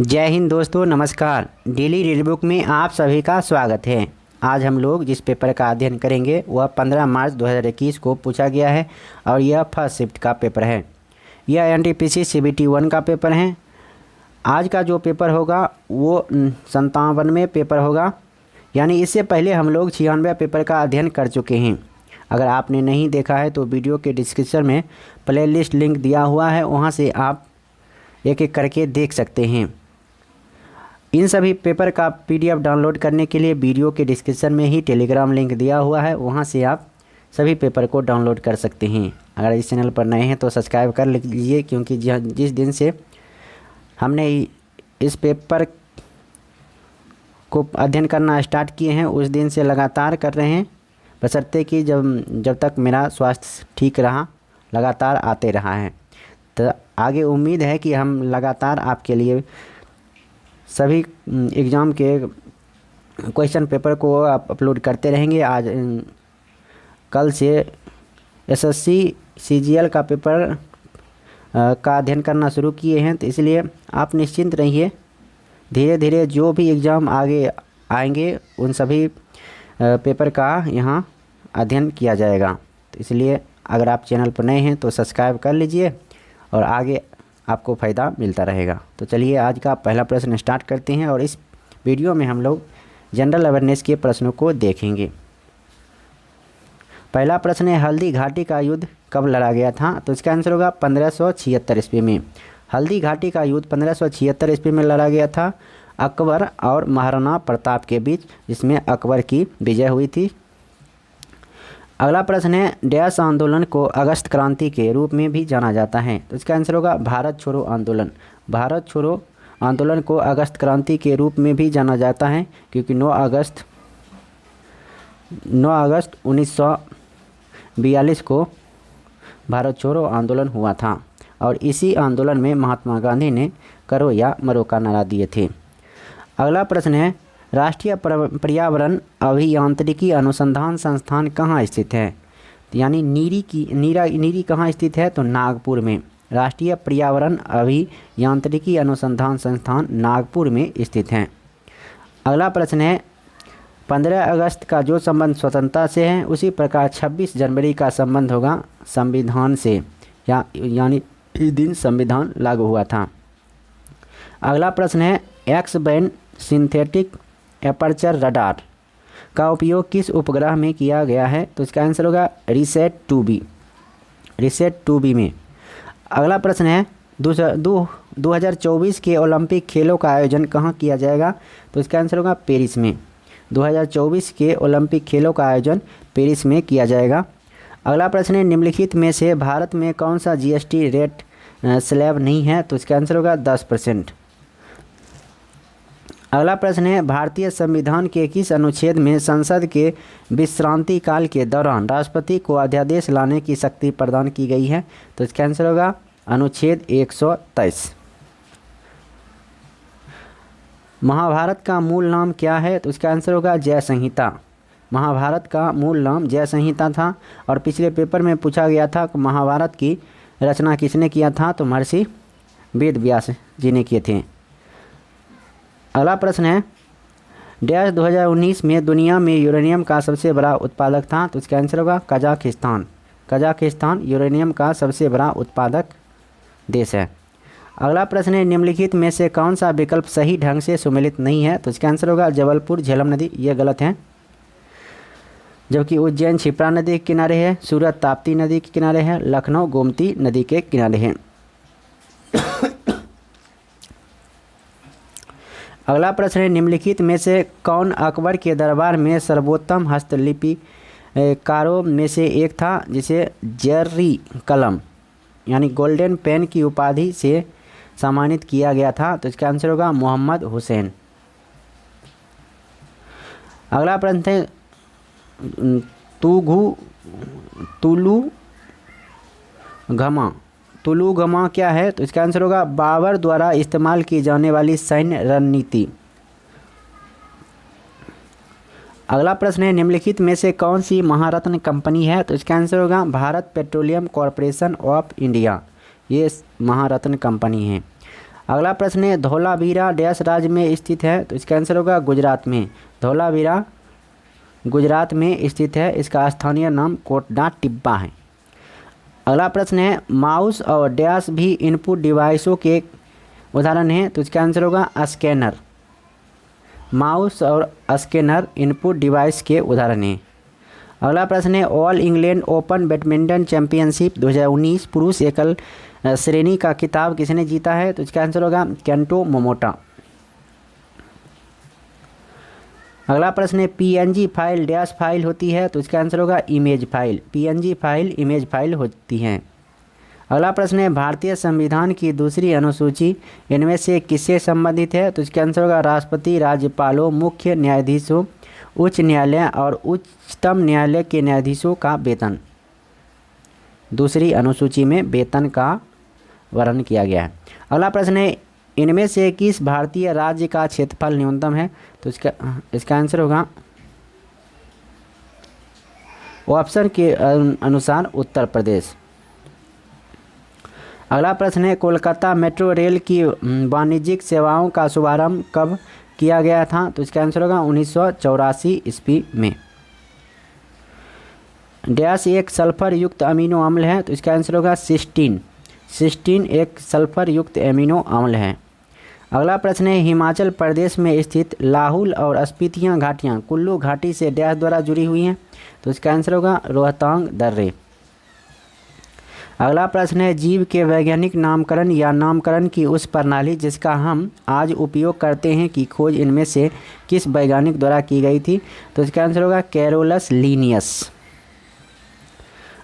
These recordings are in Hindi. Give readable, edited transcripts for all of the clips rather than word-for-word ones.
जय हिंद दोस्तों, नमस्कार। डेली रीड बुक में आप सभी का स्वागत है। आज हम लोग जिस पेपर का अध्ययन करेंगे वह 15 मार्च 2021 को पूछा गया है और यह फर्स्ट शिफ्ट का पेपर है। यह एनटीपीसी सीबीटी 1 का पेपर है। आज का जो पेपर होगा वो 57वें पेपर होगा, यानी इससे पहले हम लोग 96 पेपर का अध्ययन कर चुके हैं। अगर आपने नहीं देखा है तो वीडियो के डिस्क्रिप्शन में प्लेलिस्ट लिंक दिया हुआ है, वहाँ से आप एक एक करके देख सकते हैं। इन सभी पेपर का पीडीएफ डाउनलोड करने के लिए वीडियो के डिस्क्रिप्शन में ही टेलीग्राम लिंक दिया हुआ है, वहाँ से आप सभी पेपर को डाउनलोड कर सकते हैं। अगर इस चैनल पर नए हैं तो सब्सक्राइब कर लीजिए, क्योंकि जिस दिन से हमने इस पेपर को अध्ययन करना स्टार्ट किए हैं उस दिन से लगातार कर रहे हैं, बशर्ते कि जब तक मेरा स्वास्थ्य ठीक रहा लगातार आते रहा है। तो आगे उम्मीद है कि हम लगातार आपके लिए सभी एग्ज़ाम के क्वेश्चन पेपर को आप अपलोड करते रहेंगे। आज कल से एसएससी सीजीएल का पेपर का अध्ययन करना शुरू किए हैं, तो इसलिए आप निश्चिंत रहिए। धीरे धीरे जो भी एग्ज़ाम आगे आएंगे उन सभी पेपर का यहाँ अध्ययन किया जाएगा। तो इसलिए अगर आप चैनल पर नए हैं तो सब्सक्राइब कर लीजिए और आगे आपको फ़ायदा मिलता रहेगा। तो चलिए आज का पहला प्रश्न स्टार्ट करते हैं और इस वीडियो में हम लोग जनरल अवेयरनेस के प्रश्नों को देखेंगे। पहला प्रश्न है, हल्दी घाटी का युद्ध कब लड़ा गया था? तो इसका आंसर होगा 1576 ईस्वी में। हल्दी घाटी का युद्ध 1576 ईस्वी में लड़ा गया था अकबर और महाराणा प्रताप के बीच, जिसमें अकबर की विजय हुई थी। अगला प्रश्न है, डैश आंदोलन को अगस्त क्रांति के रूप में भी जाना जाता है? तो इसका आंसर होगा भारत छोड़ो आंदोलन। भारत छोड़ो आंदोलन को अगस्त क्रांति के रूप में भी जाना जाता है, क्योंकि 9 अगस्त 1942 को भारत छोड़ो आंदोलन हुआ था और इसी आंदोलन में महात्मा गांधी ने करो या मरो का नारा दिए थे। अगला प्रश्न है, राष्ट्रीय पर्यावरण अभियांत्रिकी अनुसंधान संस्थान कहाँ स्थित है? यानी नीरी कहाँ स्थित है? तो नागपुर में। राष्ट्रीय पर्यावरण अभियांत्रिकी अनुसंधान संस्थान नागपुर में स्थित है। अगला प्रश्न है, 15 अगस्त का जो संबंध स्वतंत्रता से है उसी प्रकार 26 जनवरी का संबंध होगा संविधान से, यानी इस दिन संविधान लागू हुआ था। अगला प्रश्न है, x band synthetic aperture radar का उपयोग किस उपग्रह में किया गया है? तो इसका आंसर होगा रिसेट 2B में। अगला प्रश्न है, 2024 के ओलंपिक खेलों का आयोजन कहाँ किया जाएगा? तो इसका आंसर होगा पेरिस में। 2024 के ओलंपिक खेलों का आयोजन पेरिस में किया जाएगा। अगला प्रश्न है, निम्नलिखित में से भारत में कौन सा जीएसटी रेट स्लैब नहीं है? तो इसका आंसर होगा 10%। अगला प्रश्न है, भारतीय संविधान के किस अनुच्छेद में संसद के विश्रांति काल के दौरान राष्ट्रपति को अध्यादेश लाने की शक्ति प्रदान की गई है? तो इसका आंसर होगा अनुच्छेद 123। महाभारत का मूल नाम क्या है? तो इसका आंसर होगा जय संहिता। महाभारत का मूल नाम जय संहिता था और पिछले पेपर में पूछा गया था कि महाभारत की रचना किसने किया था? तो महर्षि वेद व्यास जी ने किए थे। अगला प्रश्न है, डैश 2019 में दुनिया में यूरेनियम का सबसे बड़ा उत्पादक था? तो इसका आंसर होगा कजाकिस्तान। कजाकिस्तान यूरेनियम का सबसे बड़ा उत्पादक देश है। अगला प्रश्न है, निम्नलिखित में से कौन सा विकल्प सही ढंग से सुमेलित नहीं है? तो इसका आंसर होगा जबलपुर झेलम नदी, ये गलत है। जबकि उज्जैन क्षिप्रा नदी के किनारे है, सूरत ताप्ती नदी के किनारे है, लखनऊ गोमती नदी के किनारे है। अगला प्रश्न है, निम्नलिखित में से कौन अकबर के दरबार में सर्वोत्तम हस्तलिपिकारों में से एक था, जिसे जेर्री कलम यानी गोल्डन पेन की उपाधि से सम्मानित किया गया था? तो इसका आंसर होगा मोहम्मद हुसैन। अगला प्रश्न है, तुलु घमा क्या है? तो इसका आंसर होगा बाबर द्वारा इस्तेमाल की जाने वाली सैन्य रणनीति। अगला प्रश्न है, निम्नलिखित में से कौन सी महारत्न कंपनी है? तो इसका आंसर होगा Bharat petroleum corporation of India, ये महारत्न कंपनी है। अगला प्रश्न है धौलावीरा डैश राज्य में स्थित है, तो इसका आंसर होगा गुजरात में। धौलावीरा गुजरात में स्थित है, इसका स्थानीय नाम कोटडा टिब्बा है। अगला प्रश्न है माउस और डैश भी इनपुट डिवाइसों के उदाहरण हैं, तो इसका आंसर होगा स्कैनर। माउस और स्कैनर इनपुट डिवाइस के उदाहरण हैं। अगला प्रश्न है all England open badminton championship 2019 पुरुष एकल श्रेणी का खिताब किसने जीता है, तो इसका आंसर होगा केंटो मोमोटा। अगला प्रश्न है पीएनजी फाइल डैश फाइल होती है, तो इसका आंसर होगा image file. PNG file image file होती हैं। अगला प्रश्न है भारतीय संविधान की दूसरी अनुसूची इनमें से किससे संबंधित है, तो इसका आंसर होगा राष्ट्रपति, राज्यपालों, मुख्य न्यायाधीशों, उच्च न्यायालय और उच्चतम न्यायालय के न्यायाधीशों का वेतन। दूसरी अनुसूची में वेतन का वर्णन किया गया है। अगला प्रश्न है इनमें से किस भारतीय राज्य का क्षेत्रफल न्यूनतम है, तो इसका आंसर होगा ऑप्शन के अनुसार उत्तर प्रदेश। अगला प्रश्न है कोलकाता मेट्रो रेल की वाणिज्यिक सेवाओं का शुभारंभ कब किया गया था, तो इसका आंसर होगा 1984 ईस्वी में। डैश एक सल्फर युक्त अमीनो अम्ल है, तो इसका आंसर होगा सिस्टीन। सिस्टीन एक सल्फर युक्त एमिनो अम्ल है। अगला प्रश्न है हिमाचल प्रदेश में स्थित लाहुल और स्पीतियाँ घाटियाँ कुल्लू घाटी से डैश द्वारा जुड़ी हुई हैं, तो इसका आंसर होगा रोहतांग दर्रे। अगला प्रश्न है जीव के वैज्ञानिक नामकरण या नामकरण की उस प्रणाली जिसका हम आज उपयोग करते हैं की खोज इनमें से किस वैज्ञानिक द्वारा की गई थी, तो इसका आंसर होगा कैरोलस लीनियस।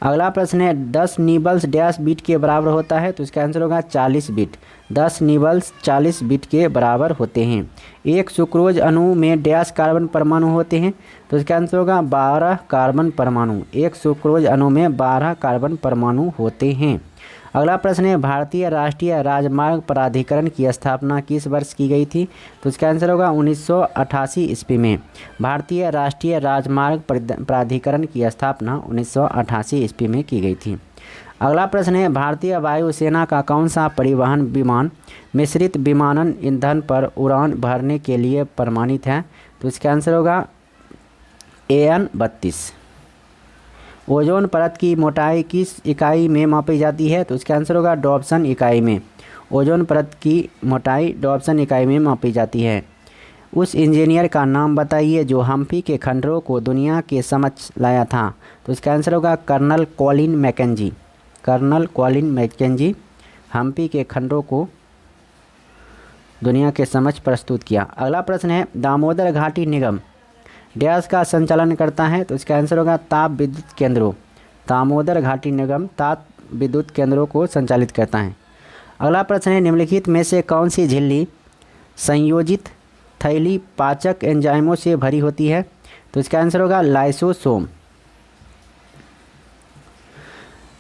अगला प्रश्न है 10 नीबल्स डैश बिट के बराबर होता है, तो इसका आंसर होगा 40 बिट। 10 नीबल्स 40 बिट के बराबर होते हैं। एक सुक्रोज अणु में डैश कार्बन परमाणु होते हैं, तो इसका आंसर होगा 12 कार्बन परमाणु। एक सुक्रोज अणु में 12 कार्बन परमाणु होते हैं। अगला प्रश्न है भारतीय राष्ट्रीय राजमार्ग प्राधिकरण की स्थापना किस वर्ष की गई थी, तो इसका आंसर होगा 1988 ईस्वी में। भारतीय राष्ट्रीय राजमार्ग प्राधिकरण की स्थापना 1988 ईस्वी में की गई थी। अगला प्रश्न है भारतीय वायुसेना का कौन सा परिवहन विमान मिश्रित विमानन ईंधन पर उड़ान भरने के लिए प्रमाणित है, तो इसका आंसर होगा AN-32। ओजोन परत की मोटाई किस इकाई में मापी जाती है, तो इसका आंसर होगा डॉप्सन इकाई में। ओजोन परत की मोटाई डॉप्सन इकाई में मापी जाती है। उस इंजीनियर का नाम बताइए जो हम्फी के खंडरों को दुनिया के समक्ष लाया था, तो इसका आंसर होगा Colonel Colin Mackenzie. Colonel Colin Mackenzie Hampi के खंडरों को दुनिया के समक्ष प्रस्तुत किया। अगला प्रश्न है दामोदर घाटी निगम डैश का संचालन करता है, तो इसका आंसर होगा ताप विद्युत केंद्रों। दामोदर घाटी निगम ताप विद्युत केंद्रों को संचालित करता है। अगला प्रश्न है निम्नलिखित में से कौन सी झिल्ली संयोजित थैली पाचक एंजाइमों से भरी होती है, तो इसका आंसर होगा लाइसोसोम।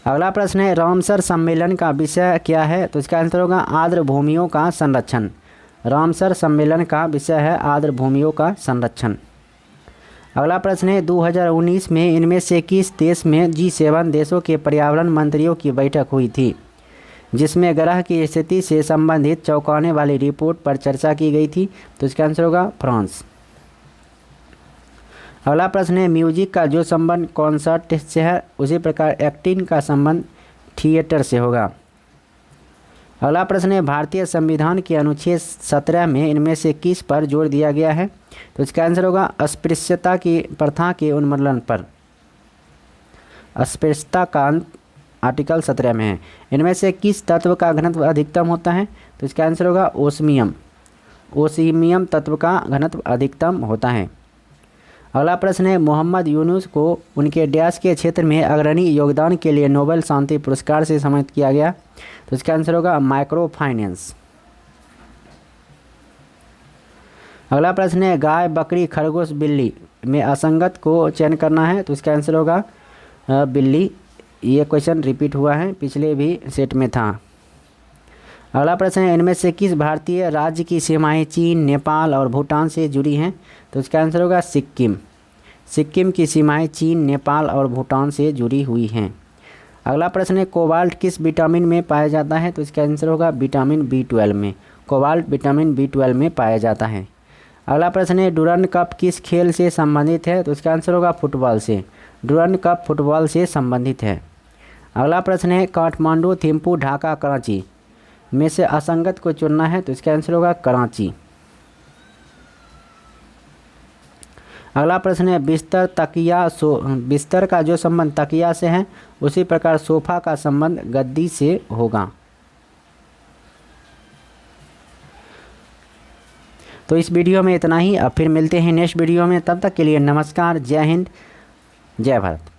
अगला प्रश्न है रामसर सम्मेलन का विषय क्या है, तो इसका आंसर होगा आर्द्र भूमियों का संरक्षण। रामसर सम्मेलन का विषय है आर्द्र भूमियों का संरक्षण। अगला प्रश्न है 2019 में इनमें से किस देश में G7 देशों के पर्यावरण मंत्रियों की बैठक हुई थी जिसमें ग्रह की स्थिति से संबंधित चौंकाने वाली रिपोर्ट पर चर्चा की गई थी, तो इसका आंसर होगा फ्रांस। अगला प्रश्न है म्यूजिक का जो संबंध कॉन्सर्ट से है उसी प्रकार एक्टिंग का संबंध थिएटर से होगा। अगला प्रश्न है भारतीय संविधान के अनुच्छेद 17 में इनमें से किस पर जोर दिया गया है, तो इसका आंसर होगा अस्पृश्यता की प्रथा के उन्मूलन पर। अस्पृश्यता का आर्टिकल 17 में है। इनमें से किस तत्व का घनत्व अधिकतम होता है, तो इसका आंसर होगा ओस्मियम। ओस्मियम तत्व का घनत्व अधिकतम होता है। अगला प्रश्न है मोहम्मद यूनुस को उनके डैश के क्षेत्र में अग्रणी योगदान के लिए नोबेल शांति पुरस्कार से सम्मानित किया गया, तो इसका आंसर होगा माइक्रो फाइनेंस। अगला प्रश्न है गाय, बकरी, खरगोश, बिल्ली में असंगत को चयन करना है, तो इसका आंसर होगा बिल्ली। ये क्वेश्चन रिपीट हुआ है, पिछले भी सेट में था। अगला प्रश्न है इनमें से किस भारतीय राज्य की सीमाएं चीन, नेपाल और भूटान से जुड़ी हैं, तो इसका आंसर होगा सिक्किम। सिक्किम की सीमाएं चीन, नेपाल और भूटान से जुड़ी हुई हैं। अगला प्रश्न है कोबाल्ट किस विटामिन में पाया जाता है? तो इसका आंसर होगा विटामिन B12 में। कोबाल्ट विटामिन B12 में पाया जाता है। अगला प्रश्न है डुरंड कप किस खेल से संबंधित है? तो इसका आंसर होगा फुटबॉल से। डुरंड कप फुटबॉल से संबंधित है। अगला प्रश्न है काठमांडू, थिम्पू, ढाका, कराची में से असंगत को चुनना है। तो इसका आंसर होगा कराची। अगला प्रश्न है बिस्तर तकिया बिस्तर का जो संबंध तकिया से है उसी प्रकार सोफा का संबंध गद्दी से होगा। तो इस वीडियो में इतना ही। अब फिर मिलते हैं नेक्स्ट वीडियो में। तब तक के लिए नमस्कार, जय हिंद, जय भारत।